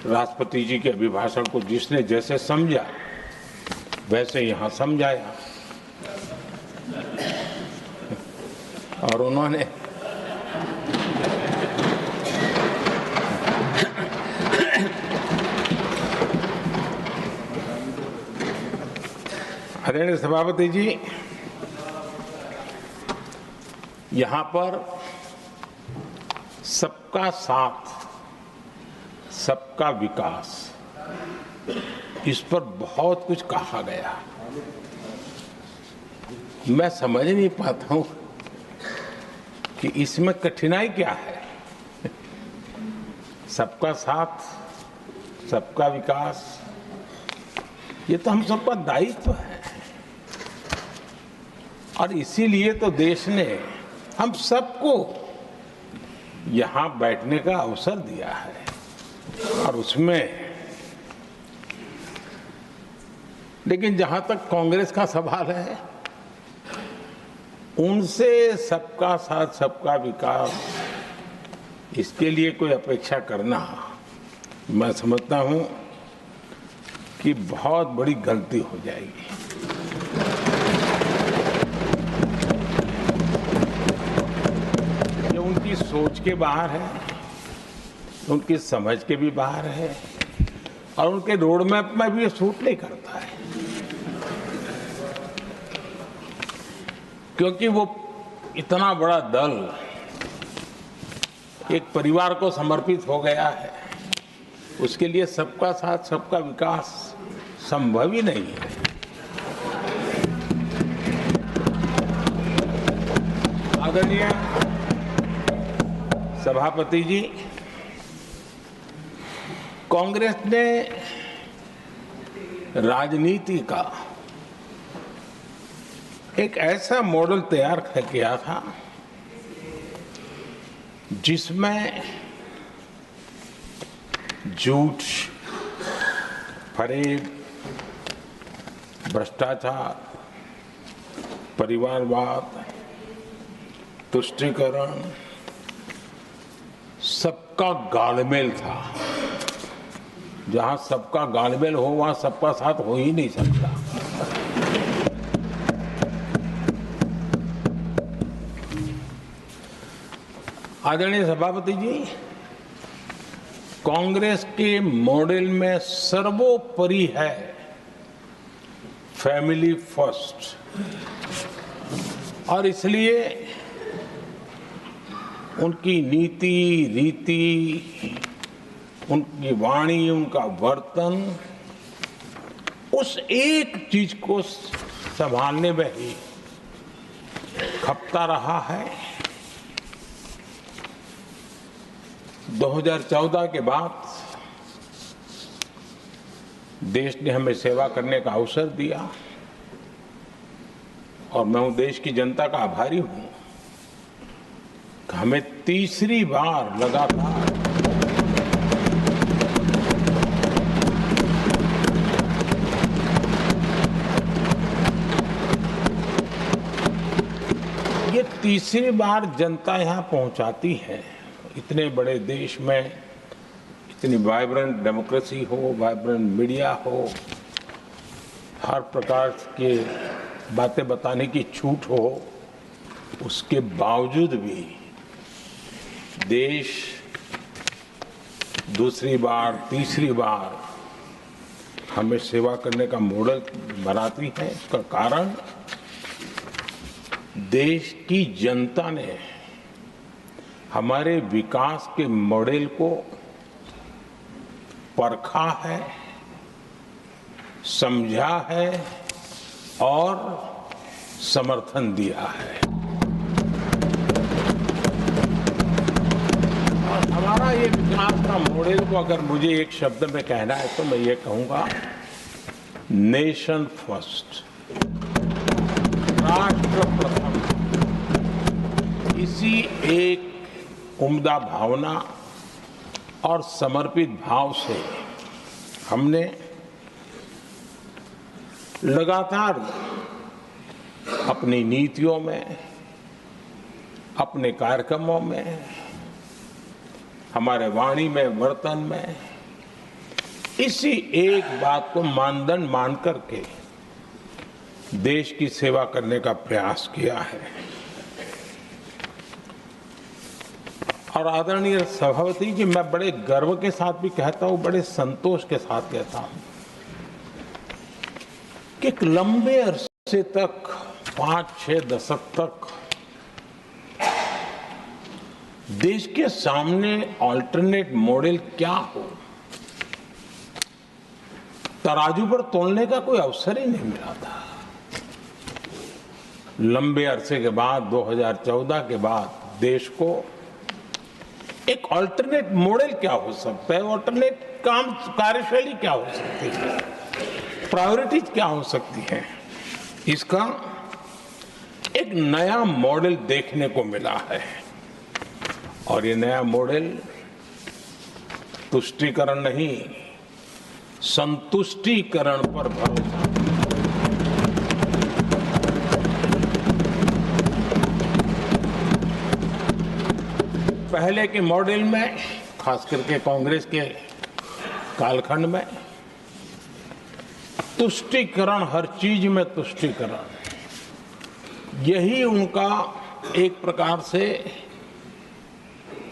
राष्ट्रपति जी के अभिभाषण को जिसने जैसे समझा वैसे यहाँ समझाया और उन्होंने आदरणीय सभापति जी, यहाँ पर सबका साथ सबका विकास, इस पर बहुत कुछ कहा गया। मैं समझ नहीं पाता हूं कि इसमें कठिनाई क्या है। सबका साथ सबका विकास, ये तो हम सबका दायित्व है और इसीलिए तो देश ने हम सबको यहाँ बैठने का अवसर दिया है और उसमें, लेकिन जहां तक कांग्रेस का सवाल है, उनसे सबका साथ सबका विकास, इसके लिए कोई अपेक्षा करना मैं समझता हूं कि बहुत बड़ी गलती हो जाएगी। ये उनकी सोच के बाहर है, उनकी समझ के भी बाहर है और उनके रोड मैप में भी ये सूट नहीं करता है, क्योंकि वो इतना बड़ा दल एक परिवार को समर्पित हो गया है, उसके लिए सबका साथ सबका विकास संभव ही नहीं है। आदरणीय सभापति जी, कांग्रेस ने राजनीति का एक ऐसा मॉडल तैयार किया था जिसमें झूठ, फरेब, भ्रष्टाचार, परिवारवाद, तुष्टीकरण, सबका गालमेल था। जहां सबका गालमेल हो वहां सबका साथ हो ही नहीं सकता। आदरणीय सभापति जी, कांग्रेस के मॉडल में सर्वोपरि है फैमिली फर्स्ट और इसलिए उनकी नीति, रीति, उनकी वाणी, उनका वर्तन उस एक चीज को संभालने में ही खपता रहा है। 2014 के बाद देश ने हमें सेवा करने का अवसर दिया और मैं उन देश की जनता का आभारी हूं कि हमें तीसरी बार लगातार ये तीसरी बार जनता यहां पहुंचाती है। इतने बड़े देश में इतनी वाइब्रेंट डेमोक्रेसी हो, वाइब्रेंट मीडिया हो, हर प्रकार के बातें बताने की छूट हो, उसके बावजूद भी देश दूसरी बार, तीसरी बार हमें सेवा करने का मॉडल बनाती है। इसका कारण देश की जनता ने हमारे विकास के मॉडल को परखा है, समझा है और समर्थन दिया है। और हमारा ये विकास का मॉडल को अगर मुझे एक शब्द में कहना है तो मैं ये कहूंगा, नेशन फर्स्ट, राष्ट्र प्रथम। इसी एक उम्दा भावना और समर्पित भाव से हमने लगातार अपनी नीतियों में, अपने कार्यक्रमों में, हमारे वाणी में, वर्तन में इसी एक बात को मानदंड मान करके देश की सेवा करने का प्रयास किया है। और आदरणीय सभापति जी, मैं बड़े गर्व के साथ भी कहता हूं, बड़े संतोष के साथ कहता हूं कि एक लंबे अरसे तक 5-6 दशक तक देश के सामने अल्टरनेट मॉडल क्या हो, तराजू पर तोलने का कोई अवसर ही नहीं मिला था। लंबे अरसे के बाद 2014 के बाद देश को एक अल्टरनेट मॉडल क्या हो सकता है, अल्टरनेट कार्यशैली क्या हो सकती है, प्रायोरिटीज क्या हो सकती है, इसका एक नया मॉडल देखने को मिला है। और ये नया मॉडल तुष्टीकरण नहीं, संतुष्टीकरण पर भरोसा। पहले के मॉडल में, खास करके कांग्रेस के कालखंड में, तुष्टीकरण, हर चीज में तुष्टीकरण, यही उनका एक प्रकार से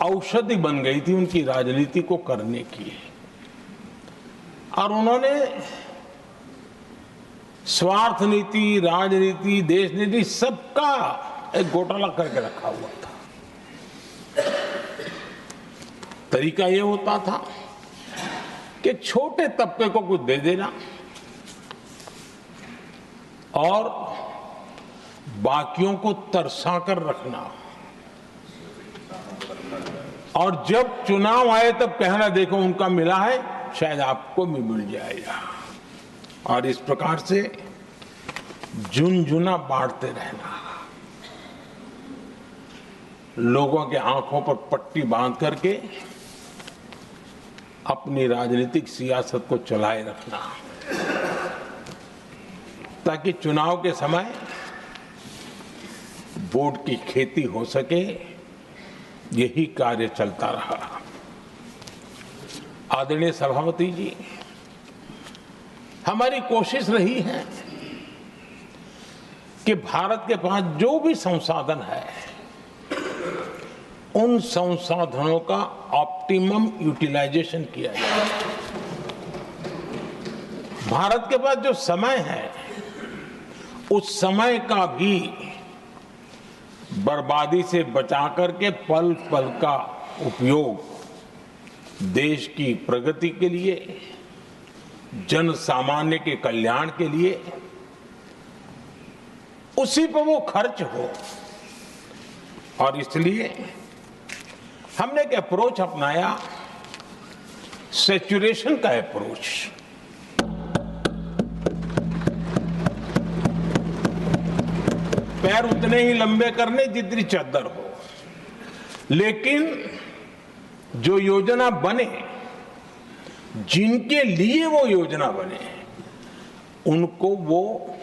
औषधि बन गई थी उनकी राजनीति को करने की। और उन्होंने स्वार्थ नीति, राजनीति, देश नीति, सबका एक घोटाला करके रखा हुआ था। तरीका ये होता था कि छोटे तबके को कुछ दे देना और बाकियों को तरसा कर रखना, और जब चुनाव आए तब कहना देखो उनका मिला है, शायद आपको भी मिल जाएगा। और इस प्रकार से झुनझुना बांटते रहना, लोगों के आंखों पर पट्टी बांध करके अपनी राजनीतिक सियासत को चलाए रखना, ताकि चुनाव के समय वोट की खेती हो सके। यही कार्य चलता रहा। आदरणीय सभापति जी, हमारी कोशिश रही है कि भारत के पास जो भी संसाधन है, उन संसाधनों का ऑप्टिमम यूटिलाइजेशन किया जाए। भारत के पास जो समय है, उस समय का भी बर्बादी से बचा करके पल पल का उपयोग देश की प्रगति के लिए, जन सामान्य के कल्याण के लिए, उसी पर वो खर्च हो। और इसलिए हमने एक अप्रोच अपनाया, सैचुरेशन का अप्रोच। पैर उतने ही लंबे करने जितनी चद्दर हो, लेकिन जो योजना बने, जिनके लिए वो योजना बने, उनको वो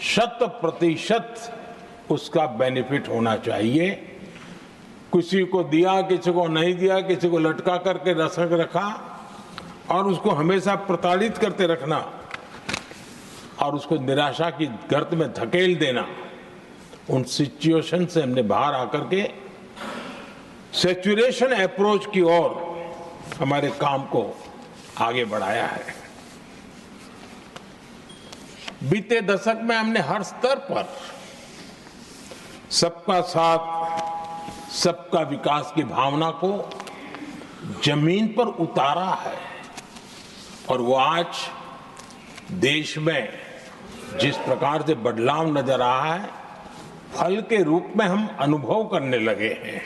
100% उसका बेनिफिट होना चाहिए। किसी को दिया, किसी को नहीं दिया, किसी को लटका करके रखा और उसको हमेशा प्रताड़ित करते रखना और उसको निराशा की गर्त में धकेल देना, उन सिचुएशन से हमने बाहर आकर के सैचुरेशन अप्रोच की ओर हमारे काम को आगे बढ़ाया है। बीते दशक में हमने हर स्तर पर सबका साथ, सबका विकास की भावना को जमीन पर उतारा है। और वो आज देश में जिस प्रकार से बदलाव नजर आ रहा है, फल के रूप में हम अनुभव करने लगे हैं।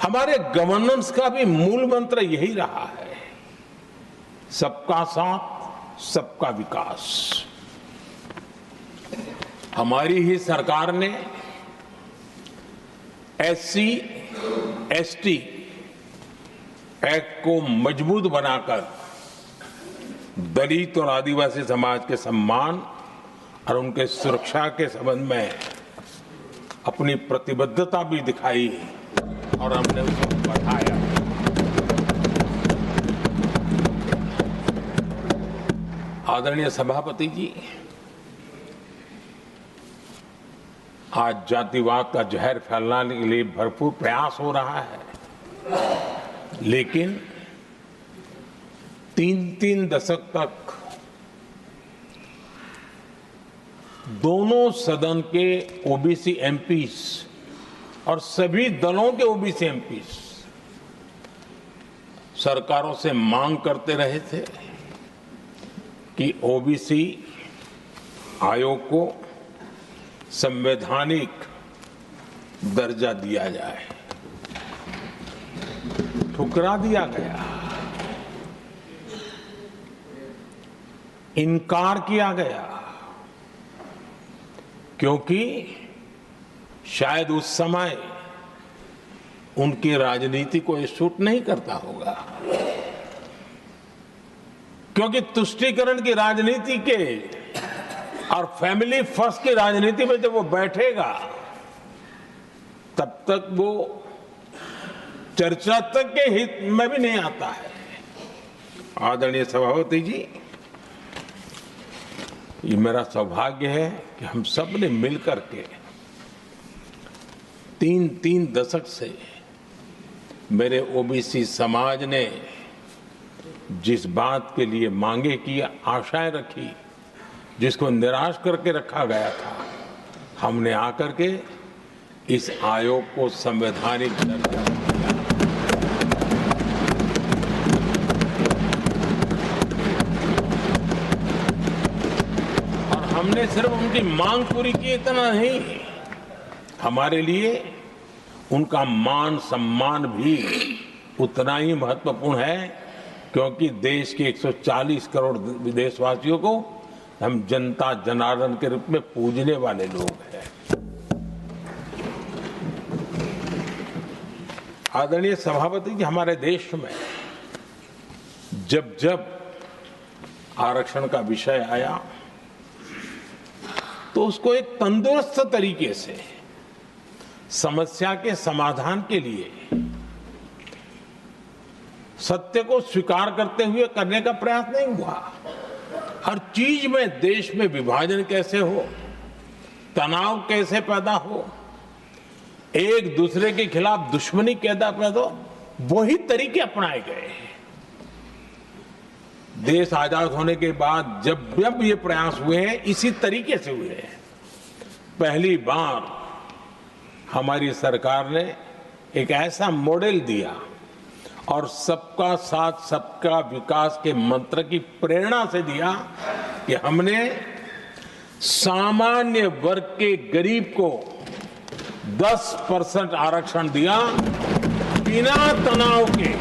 हमारे गवर्नेंस का भी मूल मंत्र यही रहा है, सबका साथ, सबका विकास। हमारी ही सरकार ने SC, ST एक्ट को मजबूत बनाकर दलित और आदिवासी समाज के सम्मान और उनके सुरक्षा के संबंध में अपनी प्रतिबद्धता भी दिखाई और हमने उसको बढ़ाया। आदरणीय सभापति जी, आज जातिवाद का जहर फैलाने के लिए भरपूर प्रयास हो रहा है, लेकिन 3-3 दशक तक दोनों सदन के ओबीसी एमपीज और सभी दलों के ओबीसी एमपीज सरकारों से मांग करते रहे थे कि ओबीसी आयोग को संवैधानिक दर्जा दिया जाए। ठुकरा दिया गया, इनकार किया गया, क्योंकि शायद उस समय उनकी राजनीति को ये सूट नहीं करता होगा, क्योंकि तुष्टीकरण की राजनीति के और फैमिली फर्स्ट की राजनीति में जब वो बैठेगा तब तक वो चर्चा तक के हित में भी नहीं आता है। आदरणीय सभापति जी, ये मेरा सौभाग्य है कि हम सब ने मिलकर के 3-3 दशक से मेरे ओबीसी समाज ने जिस बात के लिए मांगे की, आशाएं रखी, जिसको निराश करके रखा गया था, हमने आकर के इस आयोग को संवैधानिक दर्जा दिया। और हमने सिर्फ उनकी मांग पूरी की इतना नहीं, हमारे लिए उनका मान सम्मान भी उतना ही महत्वपूर्ण है, क्योंकि देश के 140 करोड़ देशवासियों को हम जनता जनार्दन के रूप में पूजने वाले लोग हैं। आदरणीय सभापति जी, हमारे देश में जब जब आरक्षण का विषय आया तो उसको एक तंदुरुस्त तरीके से समस्या के समाधान के लिए सत्य को स्वीकार करते हुए करने का प्रयास नहीं हुआ। हर चीज में देश में विभाजन कैसे हो, तनाव कैसे पैदा हो, एक दूसरे के खिलाफ दुश्मनी कैसे पैदा हो, वही तरीके अपनाए गए। देश आजाद होने के बाद जब जब ये प्रयास हुए हैं, इसी तरीके से हुए हैं। पहली बार हमारी सरकार ने एक ऐसा मॉडल दिया और सबका साथ सबका विकास के मंत्र की प्रेरणा से दिया कि हमने सामान्य वर्ग के गरीब को 10% आरक्षण दिया, बिना तनाव के।